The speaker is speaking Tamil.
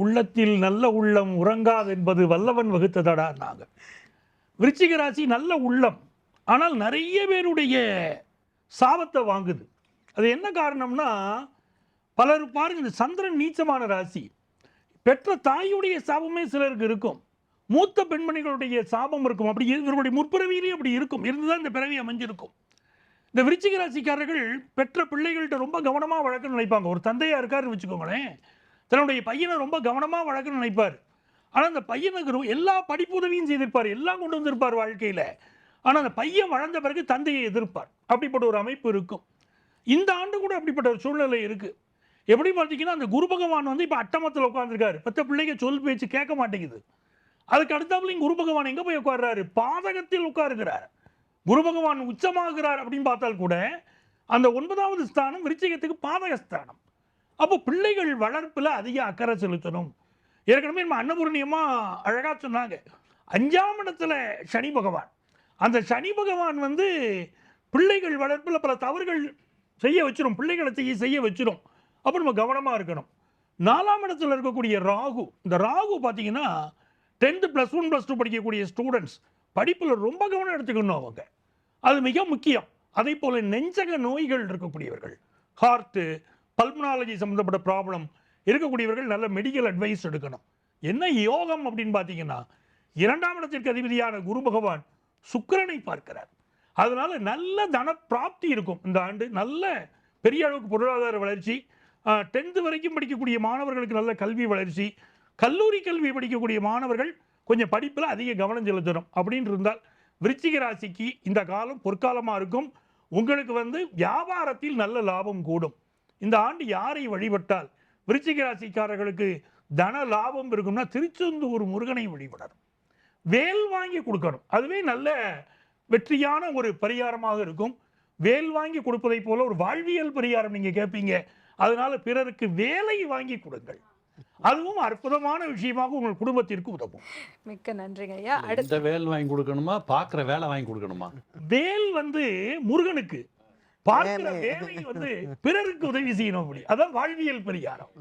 உள்ளத்தில் நல்ல உள்ளம் உறங்காது என்பது வல்லவன் வகுத்ததடா நாங்க. விருச்சிக ராசி நல்ல உள்ளம், ஆனால் நிறைய பேருடைய சாபத்தை வாங்குது. அது என்ன காரணம்னா, பலர் பாருங்க, இந்த சந்திரன் நீச்சமான ராசி, பெற்ற தாயுடைய சாபமே சிலருக்கு இருக்கும், மூத்த பெண்மணிகளுடைய சாபம் இருக்கும். அப்படி இவருடைய முற்பிறவியிலேயே அப்படி இருக்கும், இருந்துதான் இந்த பிறவி அமைஞ்சிருக்கும். இந்த விருச்சிக ராசிக்காரர்கள் பெற்ற பிள்ளைகள்கிட்ட ரொம்ப கவனமாக வளர்க்கணும்னு நினைப்பாங்க. ஒரு தந்தையா இருக்காருன்னு வச்சுக்கோங்களேன், தன்னுடைய பையனை ரொம்ப கவனமாக வளர்க்கணும்னு நினைப்பார். ஆனால் அந்த பையனுக்கு எல்லா படிப்புதவியும் செய்திருப்பார், எல்லாம் கொண்டு வந்திருப்பார் வாழ்க்கையில். ஆனால் அந்த பையன் வளர்ந்த பிறகு தந்தையை எதிர்ப்பார். அப்படிப்பட்ட ஒரு அமைப்பு இருக்கும். இந்த ஆண்டு கூட அப்படிப்பட்ட ஒரு சூழ்நிலை இருக்குது. எப்படி பார்த்தீங்கன்னா, அந்த குரு பகவான் வந்து இப்போ அட்டமத்தில் உட்காந்துருக்காரு. பெற்ற பிள்ளைங்க சொல் பேச்சு கேட்க மாட்டேங்குது. அதுக்கு அடுத்தாப்புலையும் குரு பகவான் எங்கே போய் உட்கார்றாரு? பாதகத்தில் உட்காருகிறார். குரு பகவான் உச்சமாகிறார் அப்படின்னு பார்த்தால் கூட அந்த 9வது ஸ்தானம் விருச்சிகத்துக்கு பாதகஸ்தானம். அப்போ பிள்ளைகள் வளர்ப்பில் அதிக அக்கறை செலுத்தணும். ஏற்கனவே நம்ம அன்னபூர்ணியமா அழகா சொன்னாங்க, 5ஆம் இடத்துல சனி பகவான். அந்த சனி பகவான் வந்து பிள்ளைகள் வளர்ப்பில் பல தவறுகள் செய்ய வச்சிடும், பிள்ளைகளை செய்ய வச்சிடும். அப்போ நம்ம கவனமாக இருக்கணும். 4ஆம் இடத்துல இருக்கக்கூடிய ராகு, இந்த ராகு பார்த்தீங்கன்னா 10th +1 +2 படிக்கக்கூடிய ஸ்டூடெண்ட்ஸ் படிப்பில் ரொம்ப கவனம் எடுத்துக்கணும் அவங்க, அது மிக முக்கியம். அதே போல் நெஞ்சக நோய்கள் இருக்கக்கூடியவர்கள், ஹார்ட்டு, பல்மனாலஜி சம்மந்தப்பட்ட ப்ராப்ளம் இருக்கக்கூடியவர்கள் நல்ல மெடிக்கல் அட்வைஸ் எடுக்கணும். என்ன யோகம் அப்படின்னு பார்த்தீங்கன்னா, 2ஆம் இடத்திற்கு அதிபதியான குரு பகவான் சுக்கிரனை பார்க்கிறார். அதனால நல்ல தன பிராப்தி இருக்கும் இந்த ஆண்டு. நல்ல பெரிய அளவுக்கு பொருளாதார வளர்ச்சி, 10th வரைக்கும் படிக்கக்கூடிய மாணவர்களுக்கு நல்ல கல்வி வளர்ச்சி, கல்லூரி கல்வி படிக்கக்கூடிய மாணவர்கள் கொஞ்சம் படிப்பில் அதிக கவனம் செலுத்தணும். அப்படின்னு இருந்தால் விருச்சிக ராசிக்கு இந்த காலம் பொற்காலமாக இருக்கும். உங்களுக்கு வந்து வியாபாரத்தில் நல்ல லாபம் கூடும். இந்த ஆண்டு யாரை வழிபட்டால் விருச்சிக ராசிக்காரர்களுக்கு தன லாபம் இருக்கும்னா, திருச்செந்தூர் முருகனை வழிபடணும், வேல் வாங்கி கொடுக்கணும். அதுவே நல்ல வெற்றியான ஒரு பரிகாரமாக இருக்கும். வேல் வாங்கி கொடுப்பதை போல ஒரு வாழ்வியல் பரிகாரம் நீங்க கேட்பீங்க. அதனால பிறருக்கு வேலை வாங்கி கொடுங்கள், அதுவும் அற்புதமான விஷயமாக உங்கள் குடும்பத்திற்கு உதவும். மிக்க நன்றிங்க ஐயா. அடுத்த வேல் வாங்கி கொடுக்கணுமா, பார்க்குற வேலை வாங்கி கொடுக்கணுமா? வேல் வந்து முருகனுக்கு, பார்க்கிற வேலை வந்து பிறருக்கு உதவி செய்யணும். அப்படி அதான் வாழ்வியல் பரிகாரம்.